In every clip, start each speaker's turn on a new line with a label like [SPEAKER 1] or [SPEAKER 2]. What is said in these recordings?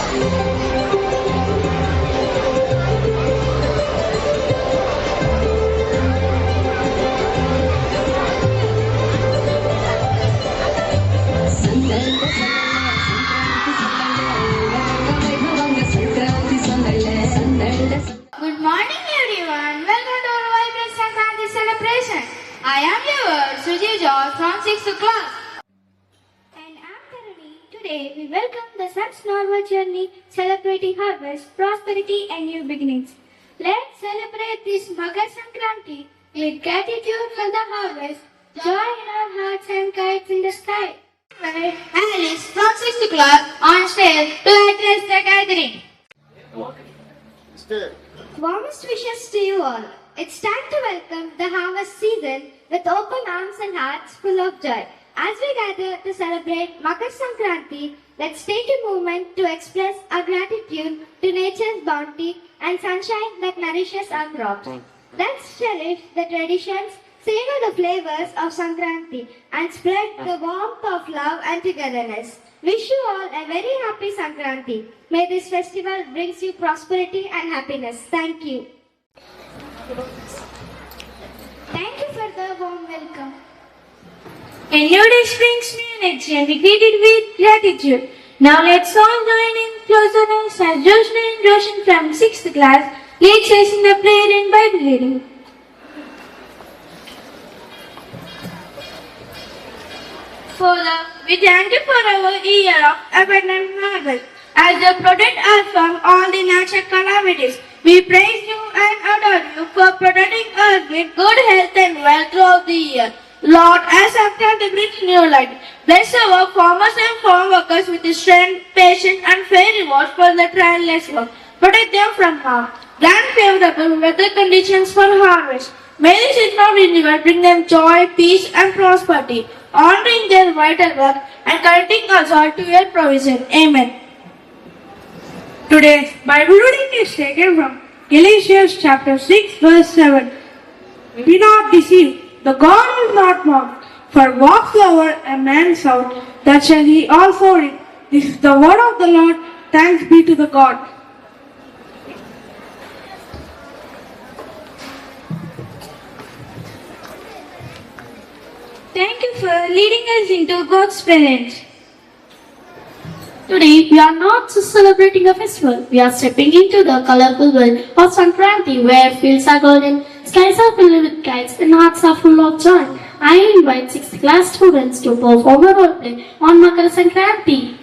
[SPEAKER 1] Good morning everyone. Welcome to our vibrant Sankranti celebration. I am your Suji George from 6th class. And I'm Tarani. Today we welcome the sun's northward journey, celebrating harvest, prosperity and new beginnings. Let's celebrate this Makar Sankranti with gratitude for the harvest, joy in our hearts and kites in the sky. Alice from 6th class on stage to address the gathering. Warmest wishes to you all. It's time to welcome the harvest season with open arms and hearts full of joy. As we gather to celebrate Makar Sankranti, let's take a moment to express our gratitude to nature's bounty and sunshine that nourishes our crops. Let's cherish the traditions, savor the flavors of Sankranti, and spread the warmth of love and togetherness. Wish you all a very happy Sankranti. May this festival brings you prosperity and happiness. Thank you. Thank you for the warm welcome.
[SPEAKER 2] A new day brings new energy and we greet it with gratitude. Now let's all join in closeness as Joshna and Roshan from 6th class leads us in the prayer and Bible reading. Father, we thank you for our year of abundant harvest. As you protect us from all the natural calamities, we praise you and adore you for protecting us with good health and wealth throughout the year. Lord, as Sankranti brings new light, bless our farmers and farm workers with strength, patience and fair rewards for their tireless work. Protect them from harm. Grant favorable weather conditions for harvest. May this season renewal bring them joy, peace and prosperity, honoring their vital work and connecting us all to your provision. Amen.
[SPEAKER 3] Today's Bible reading is taken from Galatians chapter 6 verse 7. Be not deceived, the God is not mocked. For whatsoever a man sows, that shall he also reap. This is the word of the Lord. Thanks be to the God.
[SPEAKER 2] Thank you for leading us into God's presence.
[SPEAKER 4] Today, we are not just celebrating a festival, we are stepping into the colorful world of Sankranti where fields are golden, skies are filled with kites and hearts are full of joy. I invite 6th class students to perform a role play on Makar Sankranti.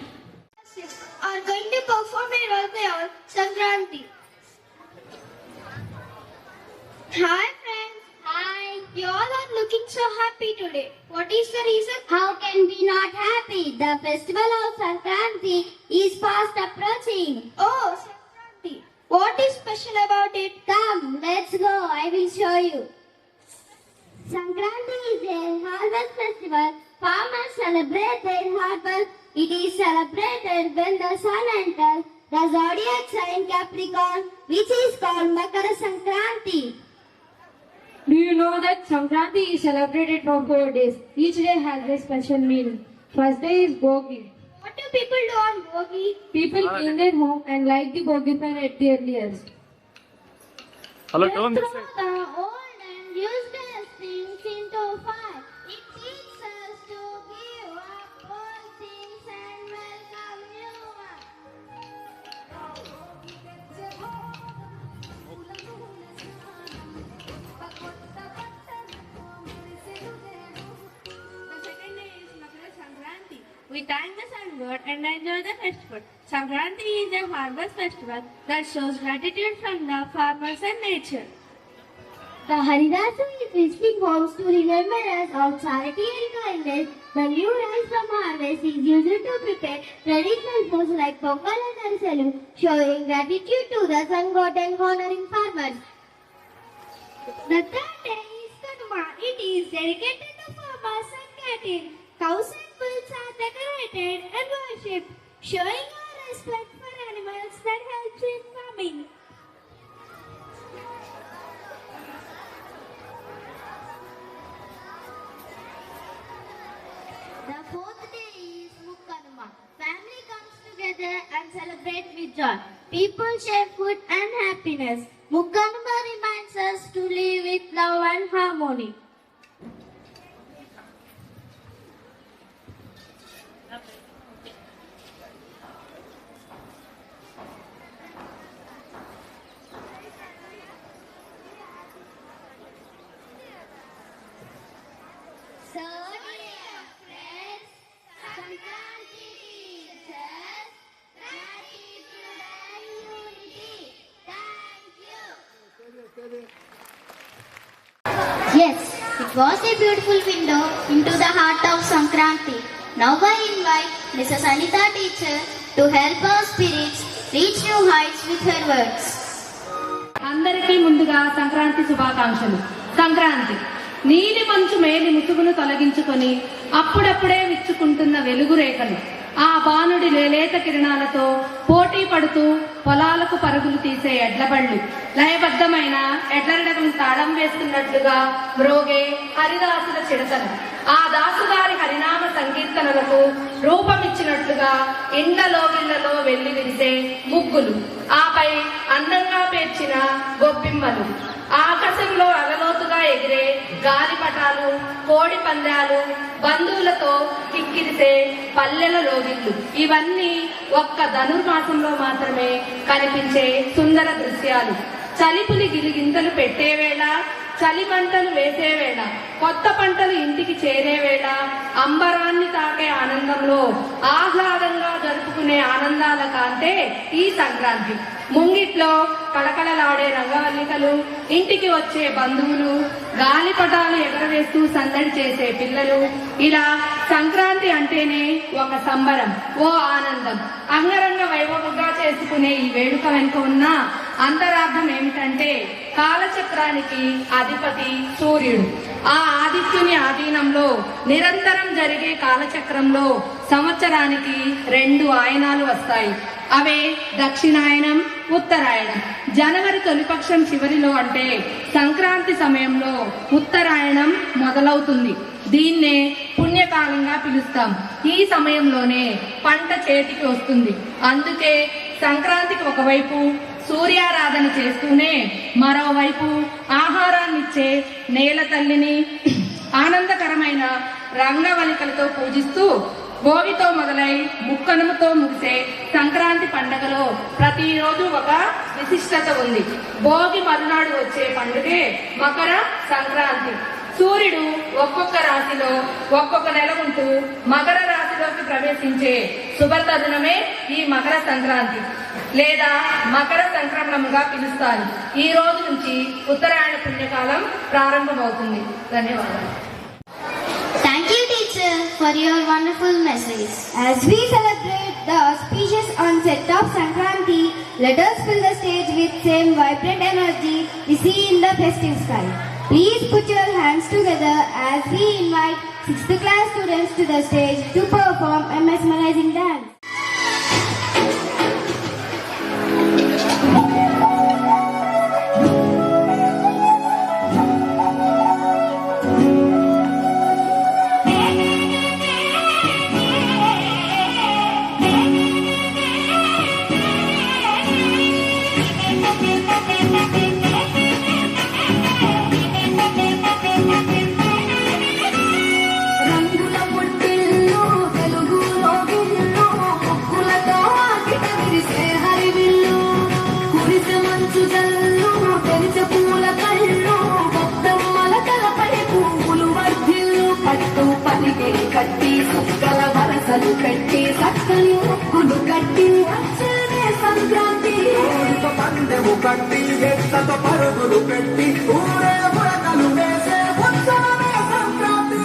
[SPEAKER 1] Are going to perform a role play on Sankranti. Hi friends. Hi. You all are looking so happy today. What is the reason?
[SPEAKER 5] How can we not happy? The festival of Sankranti is fast approaching.
[SPEAKER 1] Oh, Sankranti. What is special about it?
[SPEAKER 5] Come, let's go. I will show you. Sankranti is a harvest festival. Farmers celebrate their harvest. It is celebrated when the sun enters the zodiac sign Capricorn, which is called Makara Sankranti.
[SPEAKER 6] Do you know that Sankranti is celebrated for 4 days? Each day has a special meaning. First day is Bogi.
[SPEAKER 1] What do people do on Bogi?
[SPEAKER 6] People clean their home and light the Bogi fire at the earliest.
[SPEAKER 1] They throw the old and useless things into fire. It teaches us to give up old things and welcome new ones.
[SPEAKER 2] The second day is Makara Sankranti. We thank the sun god and enjoy the festival. Sankranti is a harvest festival that shows gratitude from the farmers and nature.
[SPEAKER 5] The Haridasa is visiting homes to remember us of charity and kindness. The new rice from harvest is used to prepare traditional foods like Pongal and Arisalu, showing gratitude to the sun god and honoring farmers.
[SPEAKER 1] The third day is Kanuma. It is dedicated to farmers and cattle. Cows and bulls are decorated and worshipped, showing our respect for animals that helps in farming.
[SPEAKER 5] The fourth day is Mukkanuma. Family comes together and celebrate with joy. People share food and happiness. Mukkanuma reminds us to live with love and harmony. So dear friends, Sankranti teaches gratitude and unity. Thank you. Yes, it was a beautiful window into the heart of Sankranti. Now I invite Mrs. Anita teacher to help our spirits reach new heights with her words.
[SPEAKER 7] అందరికీ ముందుగా సంక్రాంతి శుభాకాంక్షలు. సంక్రాంతి నీలి మంచు మేలి ముసుగును తొలగించుకొని అప్పుడప్పుడే విచ్చుకుంటున్న వెలుగు రేఖలు ఆ బాణుడి లేలేత కిరణాలతో పోటీ పడుతూ పొలాలకు పరుగులు తీసే ఎడ్లబళ్ళు లయబద్ధమైన ఎడ్లరడకం తాళం వేస్తున్నట్లుగా మ్రోగే హరిదాసుల చిడతలు ఆ దాసుగారి హరినామ సంకీర్తనలకు రూపమిచ్చినట్లుగా ఇండ్లలోగిళ్లలో వెళ్లి విరిసే ముగ్గులు ఆపై అందంగా పేర్చిన గొప్పిమ్మలు ఆకాశంలో అలలోతుగా ఎగిరే గాలిపటాలు కోడి పందాలు బంధువులతో కిక్కిరిసే పల్లెల లోగిళ్ళు ఇవన్నీ ఒక్క ధనుర్మాసంలో మాత్రమే కనిపించే సుందర దృశ్యాలు. చలిపులి గిలిగింతలు పెట్టే వేళ చలి మంటలు వేసే వేళ కొత్త పంటలు ఇంటికి చేరే వేళ అంబరాన్ని తాకే ఆనందంలో ఆహ్లాదంగా జరుపుకునే ఆనందాల కాంతే ఈ సంక్రాంతి. ముంగిట్లో కళకళలాడే రంగవల్లికలు ఇంటికి వచ్చే బంధువులు గాలిపటాలు ఎగరవేస్తూ సందడి చేసే పిల్లలు ఇలా సంక్రాంతి అంటేనే ఒక సంబరం ఓ ఆనందం. అంగరంగ వైభవంగా చేసుకునే ఈ వేడుక వెనుక ఉన్న అంతరార్థం ఏమిటంటే కాలచక్రానికి అధిపతి సూర్యుడు. ఆ ఆదిత్యుని ఆధీనంలో నిరంతరం జరిగే కాలచక్రంలో సంవత్సరానికి 2 ఆయనాలు వస్తాయి. అవే దక్షిణాయనం ఉత్తరాయణం. జనవరి తొలిపక్షం చివరిలో అంటే సంక్రాంతి సమయంలో ఉత్తరాయణం మొదలవుతుంది. దీన్నే పుణ్యకాలంగా పిలుస్తాం. ఈ సమయంలోనే పంట చేతికి వస్తుంది. అందుకే సంక్రాంతికి ఒకవైపు సూర్యారాధన చేస్తూనే మరోవైపు ఆహారాన్నిచ్చే నేల తల్లిని ఆనందకరమైన రంగవల్లికలతో పూజిస్తూ భోగితో మొదలై ముక్కనుముతో ముగిసే సంక్రాంతి పండుగలో ప్రతిరోజు ఒక విశిష్టత ఉంది. భోగి మరునాడు వచ్చే పండుగే మకర సంక్రాంతి. సూర్యుడు ఒక్కొక్క రాశిలో ఒక్కొక్క నెల ఉంటూ మకర రాశిలోకి ప్రవేశించే శుభతరుణమే ఈ మకర సంక్రాంతి లేదా మకర సంక్రమణంగా పిలుస్తారు. ఈ రోజు నుంచి ఉత్తరాయణ పుణ్యకాలం ప్రారంభమవుతుంది. ధన్యవాదాలు.
[SPEAKER 5] Thank you, teacher, for your wonderful message.
[SPEAKER 1] As we celebrate the auspicious onset of Sankranti, let us fill the stage with same vibrant energy we see in the festive sky. Please put your hands together as we invite 6th class students to the stage to perform a mesmerizing dance.
[SPEAKER 8] కట్టి సుక్కల వరసలు కట్టి సక్కలి ముక్కులు కట్టి వచ్చేదే సంక్రాంతి. పందెము కట్టి ఎత్తతో పరుగులు పెట్టి ఊరే బుడగలు వేసే ఉత్సవమే Sankranti.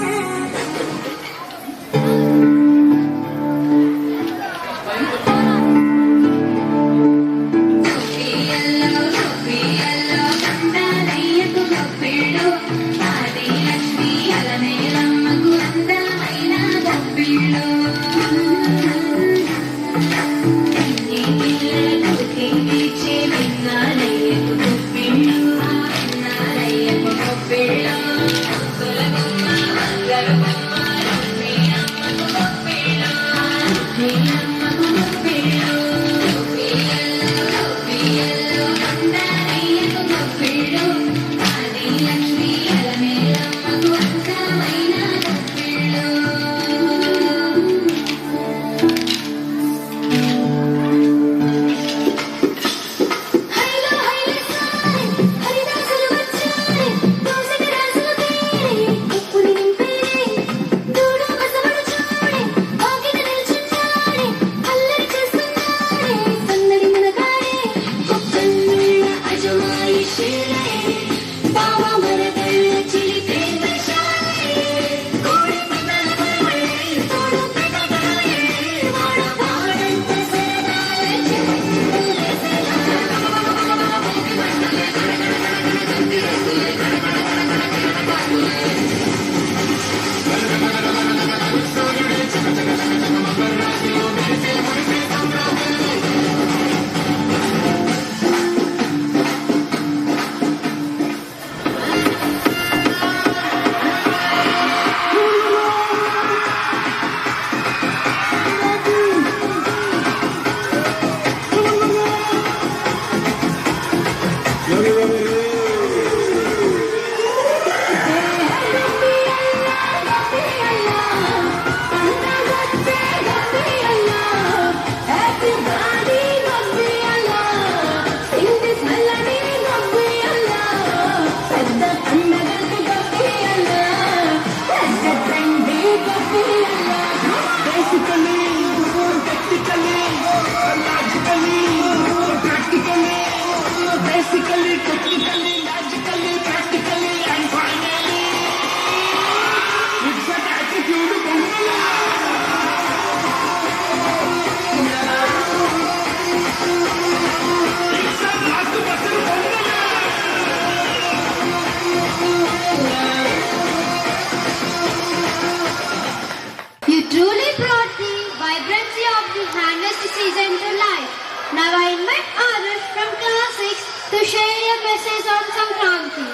[SPEAKER 5] Thank you.
[SPEAKER 1] brought the harvest season to life. Now I invite Arush from class 6 to share a message on Sankranti.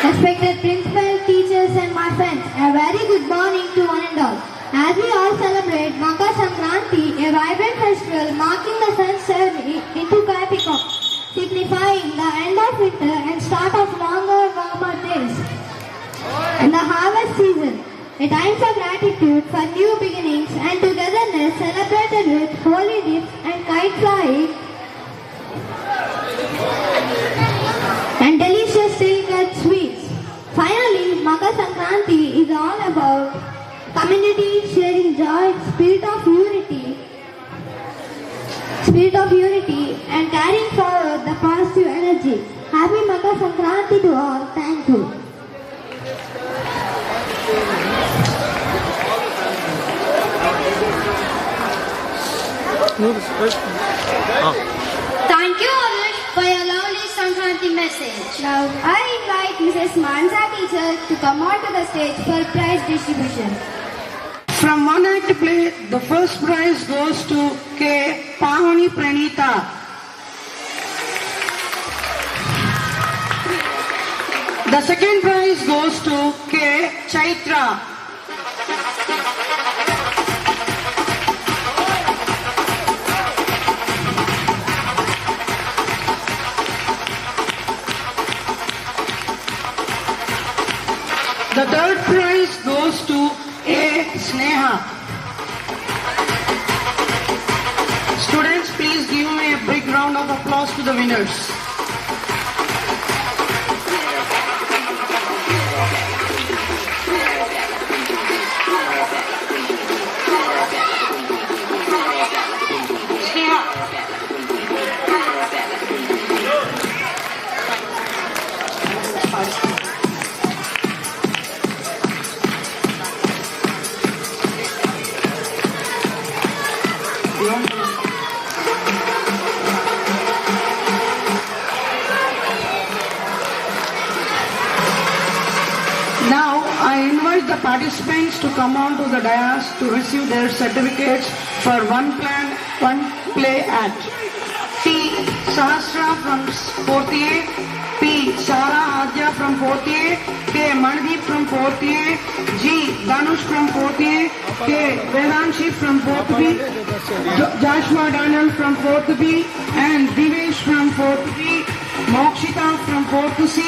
[SPEAKER 5] Respected principal, teachers and my friends, a very good morning to one and all. As we all celebrate Makar Sankranti, a vibrant festival marking the sun's journey into Capricorn, signifying the end of winter and start of longer, warmer days. And the harvest season, a time for gratitude for new beginnings and togetherness celebrated with holy dips and kite flying and delicious still-cut sweets. Finally, Makar Sankranti is all about community, sharing joy, spirit of unity and carrying forward the positive energy. Happy Makar Sankranti to all. Thank you.
[SPEAKER 1] Thank you, Arush, for your lovely Sankranti message.
[SPEAKER 5] Now, I invite Mrs. Mansa teacher to come onto the stage for prize distribution.
[SPEAKER 3] From one act play, the first prize goes to K. Pahani Pranita. The second prize goes to K. Chaitra. The third prize goes to A. Sneha. Students, please give me a big round of applause to the winners. Now, I invite the participants to come on to the dais to receive their certificates for one play act. T. Sahasra from 4th A, P. Sara Adya from 4th A, K. Mandeep from 4th A, G. Dhanush from 4th A, K. Vedanshi from 4th B, Joshua Daniel from 4th B, and Divesh from 4th B, Mokshita from 4th C,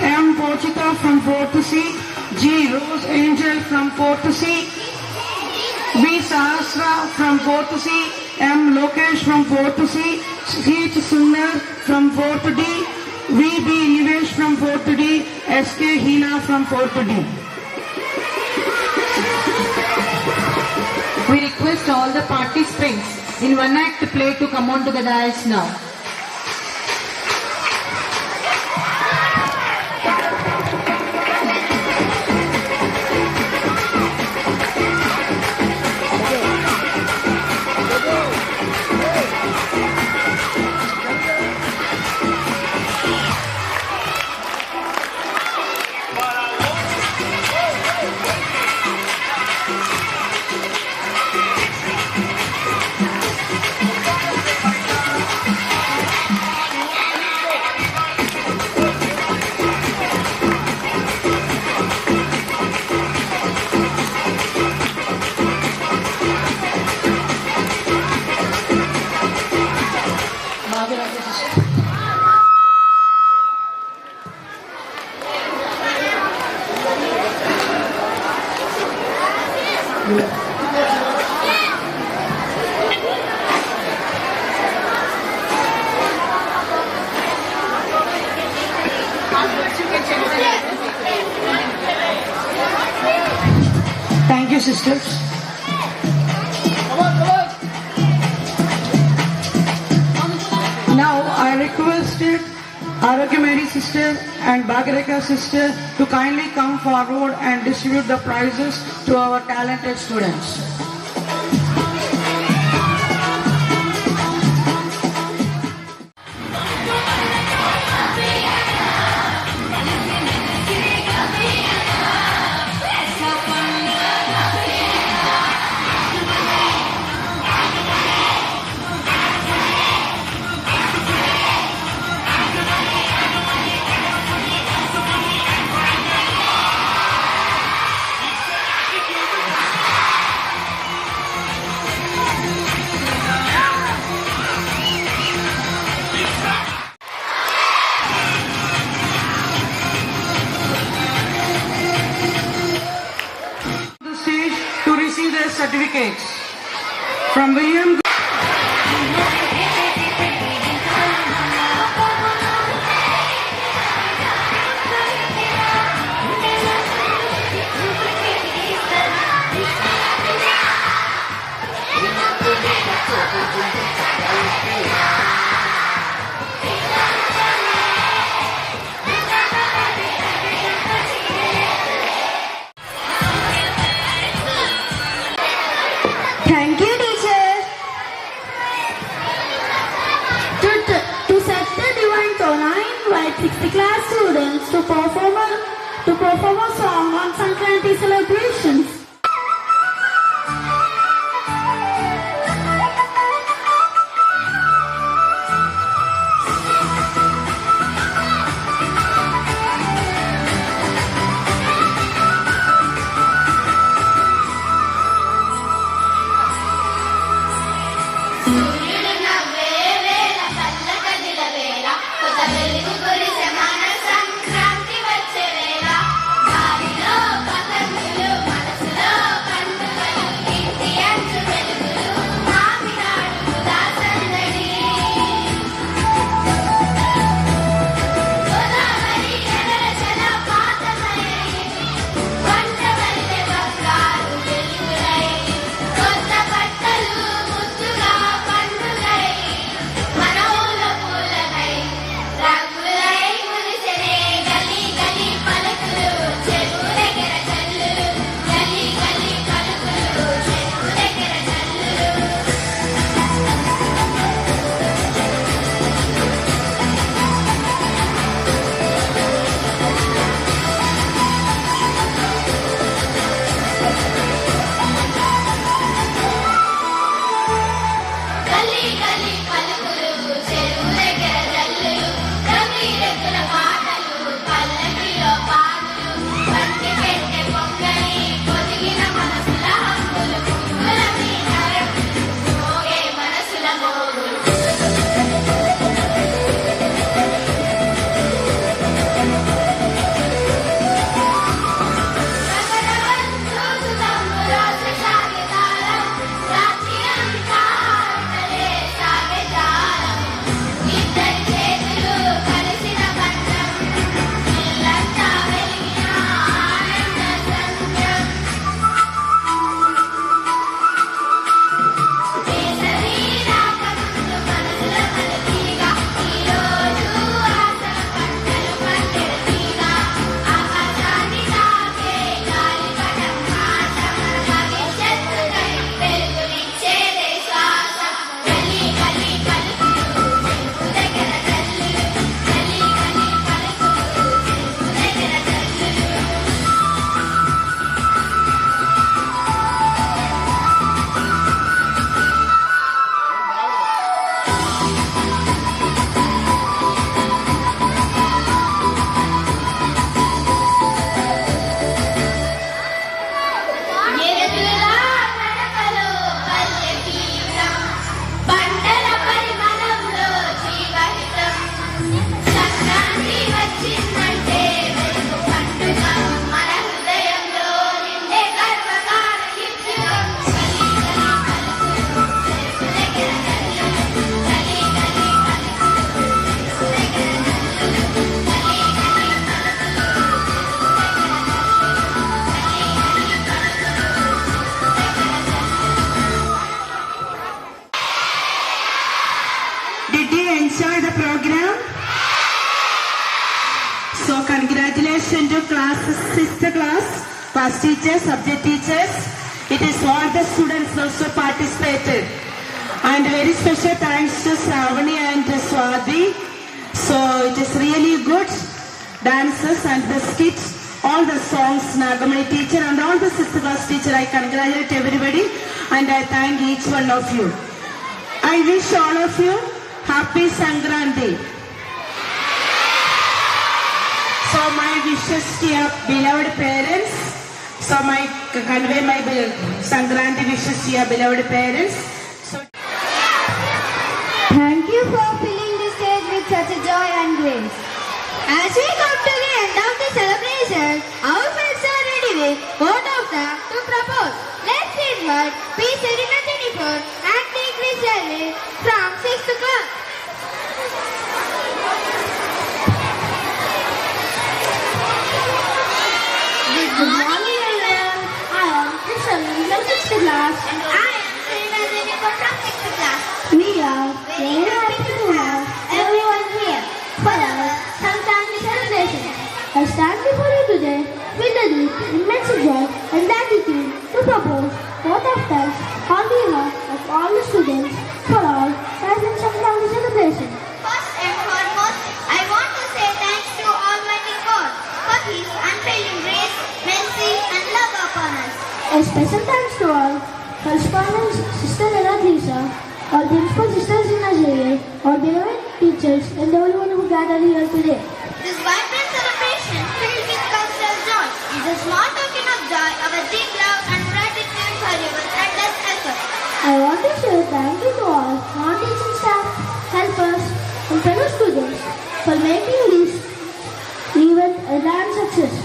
[SPEAKER 3] M. Pochita from 4th C, G. Rose Angel from 4th C, B. Sahasra from 4th C, M. Lokesh from 4th C, H. Sundar from 4th D, V. B. Nivesh from 4th D, S. K. Hina from 4th D.
[SPEAKER 9] We request all the participants in one act play to come on to the dais now.
[SPEAKER 3] Thank you, sisters. Now I requested Arogya Mary sister and Bhagareka sister to kindly come forward and distribute the prizes to our talented students.
[SPEAKER 9] certificates from William.
[SPEAKER 5] Thank you, teacher. To set the divine tone, I invite 60 class students to perform a song on Sankranti celebrations.
[SPEAKER 9] Enjoy the program. So congratulations to classes, sister class, class teachers, subject teachers. It is all the students also participated. And very special thanks to Sravani and Swati. So it is really good dances and the skits, all the songs, Nagamani teacher and all the sister class teacher. I congratulate everybody and I thank each one of you. I wish all of you Happy Sankranti. So my wishes to your beloved parents. So my convey my Sankranti wishes to your beloved parents. So
[SPEAKER 5] Thank you for filling the stage with such a joy and grace. As we come to the end of the celebration, our friends are ready with vote of
[SPEAKER 1] Pasta to propose. Let's invite P. Serena Jennifer and T. Grace from 6th class.
[SPEAKER 5] Good morning, everyone. I am Krishna from 6th class.
[SPEAKER 1] And I am Serena Jennifer from 6th class.
[SPEAKER 5] We are very happy to have everyone here for our Sankranti celebration. I stand before you today with a deep, immense joy and gratitude to propose both of thanks on behalf of all the students for our present Sankranti celebration.
[SPEAKER 1] First and foremost, I want to say thanks to Almighty God for His unfailing grace, mercy, and love upon us.
[SPEAKER 5] A special thanks to all correspondents, Sister Ella Lisa, all principal sisters in Nazareth, all beloved teachers, and everyone who gathered here today.
[SPEAKER 1] This vibrant celebration filled with cultural joy is a small token of joy, our deep love and gratitude for your endless effort.
[SPEAKER 5] I want to say thank you to all non-teaching staff, helpers, and fellow students for making this event a grand success.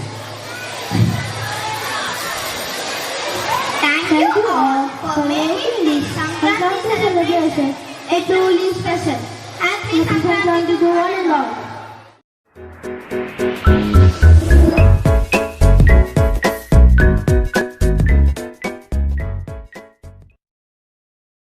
[SPEAKER 1] Thank you all for making this Sankranti celebration a truly special. Happy Sankranti to one and all.